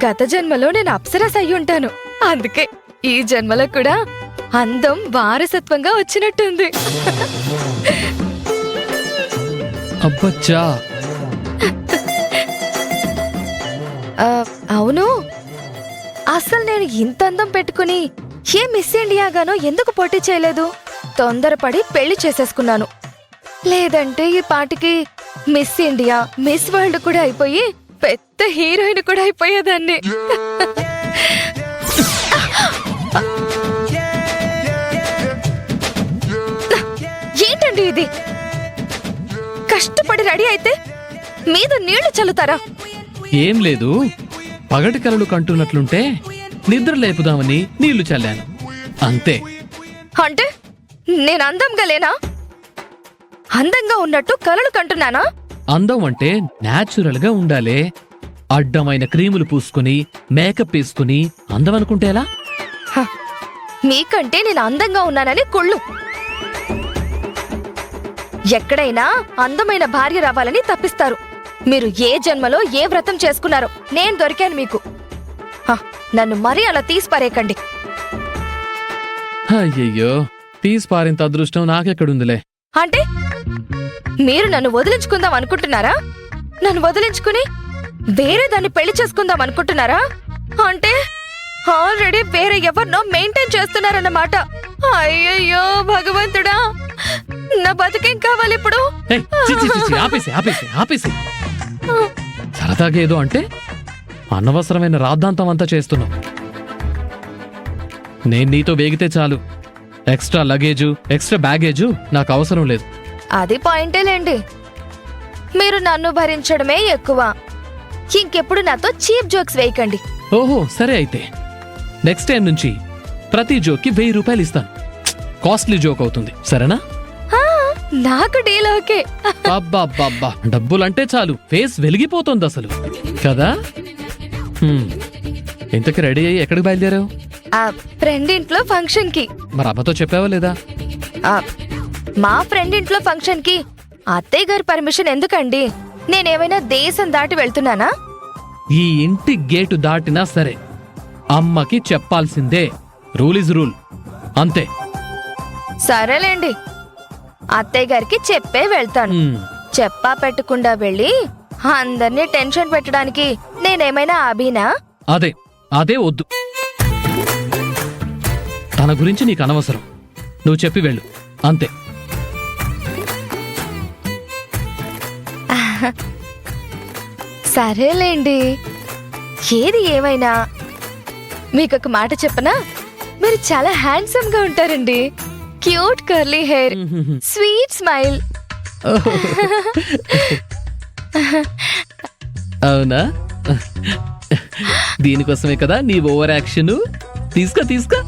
గత జన్మలో నేను అప్సరస అయి ఉంటాను. అందుకే ఈ జన్మలో కూడా అందం వారసత్వంగా వచ్చినట్టుంది. అబ్బచ్చా. అవును, అసలు నేను ఇంత అందం పెట్టుకుని ఏ మిస్ ఇండియాగానో ఎందుకు పోటీ చేయలేదు? తొందరపడి పెళ్లి చేసేసుకున్నాను. లేదంటే ఈ పాటికి మిస్ ఇండియా, మిస్ వరల్డ్ కూడా అయిపోయి పెద్ద హీరోయిన్ కూడా అయిపోయేదాన్ని. ఏంటండి ఇది? కష్టపడి రెడీ అయితే మీద నీళ్లు చల్లుతారా? ఏం లేదు, పగటి కలలు కంటున్నట్లుంటే నిద్ర లేపుదామని నీళ్లు చల్లాను అంతే. అంటే నేను అందంగా లేనా? అందంగా ఉన్నట్టు కలలు కంటున్నానా? అందం అంటే న్యాచురల్ గా ఉండాలే. అడ్డమైన క్రీములు పూసుకుని మేకప్ వేసుకుని అందం అనుకుంటే ఎలా? హ, మీకంటే నేను అందంగా ఉన్నానని కుళ్ళు. ఎక్కడైనా అందమైన భార్య రావాలని తప్పిస్తారు. మీరు ఏ జన్మలో ఏ వ్రతం చేసుకున్నారో నేను దొరికాను మీకు. హ, నన్ను మరీ అలా తీసిపారేయకండి. అయ్యయ్యో, తీసి పారింత అదృష్టం నాకెక్కడుందిలే. అంటే మీరు నన్ను వదిలించుకుందాం అనుకుంటున్నారా? నన్ను వదిలించుకుని వేరే దాన్ని పెళ్లి చేసుకుందాం అనుకుంటున్నారా? అంటే ఆల్రెడీ వేరే ఎవరినో మెయింటైన్ చేస్తున్నారన్నమాట. అయ్యయ్యో భగవంతుడా, నా బతుకేం కావాలి ఇప్పుడు? ఏయ్, చి, చి, చి, చి, ఆపేసి ఆపేసి ఆపేసి. సరదాగా ఏదో అంటే అనవసరమైన రాద్ధాంతం అంతా చేస్తున్నావు. నేను నీతో వేగితే చాలు. ఎక్స్ట్రా లగేజు, ఎక్స్ట్రా బ్యాగేజు నాకు అవసరం లేదు. అది పాయింటేలేండి. మీరు నన్ను భరించడమే ఎక్కువ. ఇంకెప్పుడు నాతో చీప్ జోక్స్ వేయకండి. ఓహో, సరే అయితే నెక్స్ట్ టైం నుంచి ప్రతి జోక్కి 1000 రూపాయలు ఇస్తాను. కాస్ట్లీ జోక్ అవుతుంది, సరేనా? ఆ, నాకు డీల్ ఓకే. అబ్బా, డబ్బులంటే చాలు ఫేస్ వెలిగిపోతుంది అసలు కదా. ఇంతకి రెడీ అయ్యి ఎక్కడికి బయలుదేరావు? ఆ ఫ్రెండ్ ఇంట్లో ఫంక్షన్ కి. మరి అమ్మతో చెప్పావా లేదా? ఆ, మా ఫ్రెండ్ ఇంట్లో ఫంక్షన్ కి అత్తయ్య గారి పర్మిషన్ ఎందుకండి? నేనేమైనా దేశం దాటి వెళ్తున్నానా? ఈ ఇంటి గేటు దాటినా సరే అమ్మకి చెప్పాల్సిందే. రూల్ ఇస్ రూల్, అంతే. సరేలేండి, అత్తయ్య గారికి చెప్పే వెళ్తాను. చెప్పా పెట్టకుండా వెళ్ళి అందర్నీ టెన్షన్ పెట్టడానికి నేనేమైనా అభినా? అదే వద్దు. తన గురించి నీకు అనవసరం. నువ్వు చెప్పి వెళ్ళు, అంతే. సరేలేండి, ఏది ఏమైనా మీకొక మాట చెప్పనా? మీరు చాలా హ్యాండ్సమ్ గా ఉంటారండి. Cute curly hair, sweet smile. అవునా? దీనికోసమే కదా నీ ఓవర్ యాక్షన్. తీసుకో.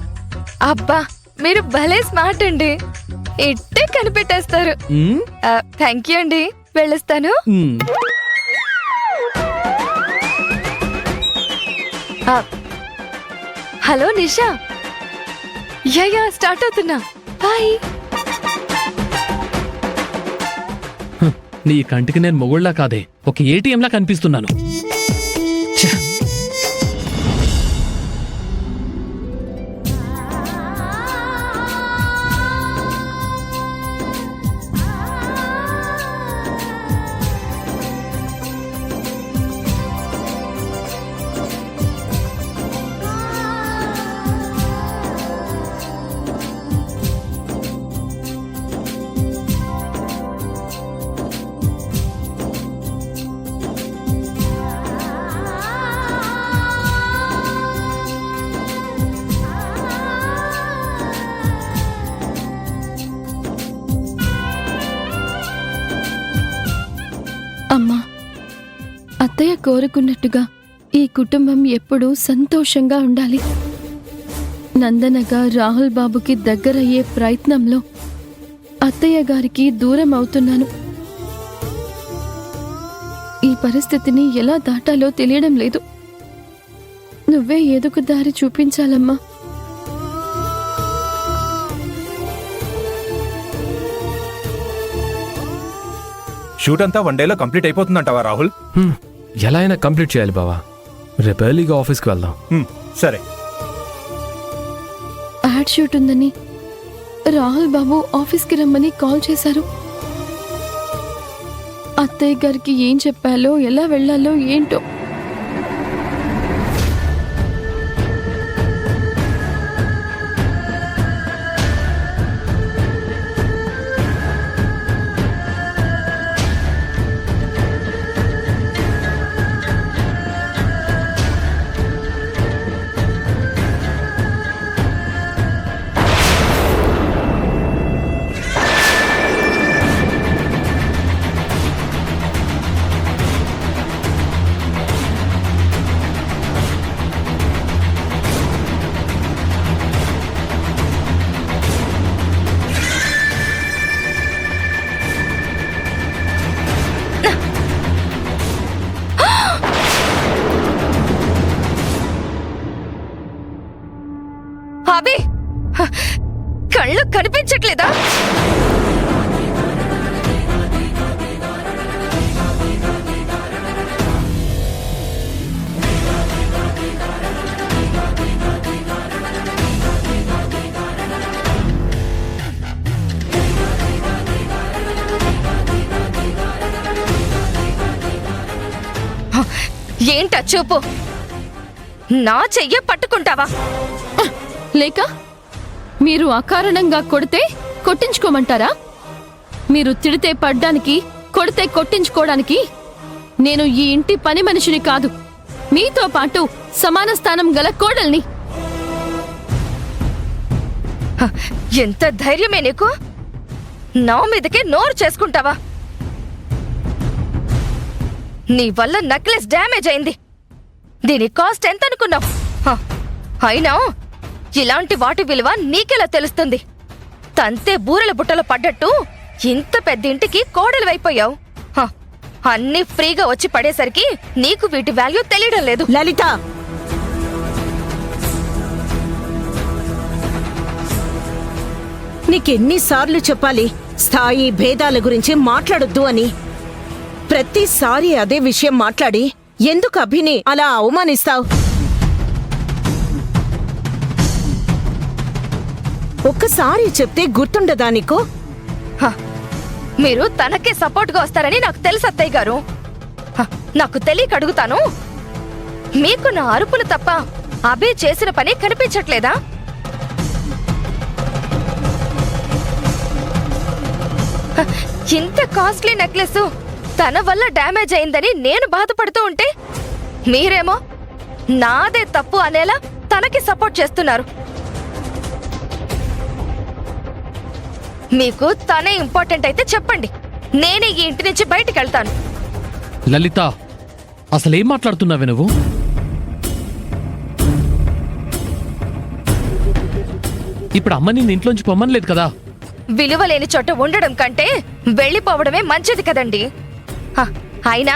అబ్బా, మీరు భలే స్మార్ట్ అండి. ఇట్టే కనిపెట్టేస్తారు. థ్యాంక్ యూ అండి, వెళ్ళొస్తాను. హలో నిషా. యా స్టార్ట్ అవుతున్నా. బాయ్. నీ కంటికి నేను మొగుళ్ళ కాదే, ఒక ఏటీఎంలా కనిపిస్తున్నాను. అమ్మా, అత్తయ్య కోరుకున్నట్టుగా ఈ కుటుంబం ఎప్పుడూ సంతోషంగా ఉండాలి. నందనగా రాహుల్ బాబుకి దగ్గరయ్యే ప్రయత్నంలో అత్తయ్య గారికి దూరం అవుతున్నాను. ఈ పరిస్థితిని ఎలా దాటాలో తెలియడం లేదు. నువ్వే ఏదొక దారి చూపించాలమ్మా. షూట్ అంతా 1 డేలో కంప్లీట్ అయిపోతుందంటావా రాహుల్? ఎలా అయినా కంప్లీట్ చేయాలి బావా. రేపు ఎర్లీగా ఆఫీస్కి వెళ్దాం. సరే. యాడ్ షూట్ ఉందని రాహుల్ బాబు ఆఫీస్కి రమ్మని కాల్ చేశారు. అత్తయ్య గారికి ఏం చెప్పాలో ఎలా వెళ్ళాలో ఏంటో. అబే, కళ్ళు కనిపించట్లేదా? ఏంటా చూపు? నా చెయ్య పట్టుకుంటావా? లేక మీరు అకారణంగా కొడితే కొట్టించుకోమంటారా? మీరు తిడితే పడ్డానికి, కొడితే కొట్టించుకోవడానికి నేను ఈ ఇంటి పని మనిషిని కాదు, మీతో పాటు సమాన స్థానం గల కోడల్ని. ఎంత ధైర్యమే నీకు? నా మీదకే నోరు చేసుకుంటావా? నీ వల్ల నెక్లెస్ డ్యామేజ్ అయింది. దీని కాస్ట్ ఎంత అనుకున్నావు? అయినా ఇలాంటి వాటి విలువ నీకెలా తెలుస్తుంది? తంతే బూరెల బుట్టలో పడ్డట్టు ఇంత పెద్ద ఇంటికి కోడలివైపోయావు. అన్నీ ఫ్రీగా వచ్చి పడేసరికి నీకు వీటి వాల్యూ తెలియడం లేదు. లలిత, నీకెన్నిసార్లు చెప్పాలి స్థాయి భేదాల గురించి మాట్లాడొద్దు అని? ప్రతిసారి అదే విషయం మాట్లాడి ఎందుకు అభిని అలా అవమానిస్తావు? ఒక్కసారి చెప్తే గుర్తుండదా నీకు? మీరు తనకే సపోర్ట్గా వస్తారని నాకు తెలుసు అత్తయ్య గారు. నాకు తెలియక అడుగుతాను, మీకు నా అరుపులు తప్ప అభి చేసిన పని కనిపించట్లేదా? ఇంత కాస్ట్లీ నెక్లెస్ తన వల్ల డ్యామేజ్ అయిందని నేను బాధపడుతూ ఉంటే మీరేమో నాదే తప్పు అనేలా తనకి సపోర్ట్ చేస్తున్నారు. మీకు తనే ఇంపార్టెంట్ అయితే చెప్పండి, నేనే ఈ ఇంటి నుంచి బయటికి వెళ్తాను. లలిత, అసలేం మాట్లాడుతున్నావే నువ్వు? ఇప్పుడు అమ్మ నిన్ను ఇంట్లోంచి పొమ్మనలేదు కదా? విలువ లేని చోట ఉండడం కంటే వెళ్ళిపోవడమే మంచిది కదండి. అయినా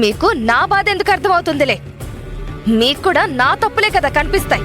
మీకు నా బాధ ఎందుకు అర్థమవుతుందిలే? మీకు కూడా నా తప్పులే కదా కనిపిస్తాయి.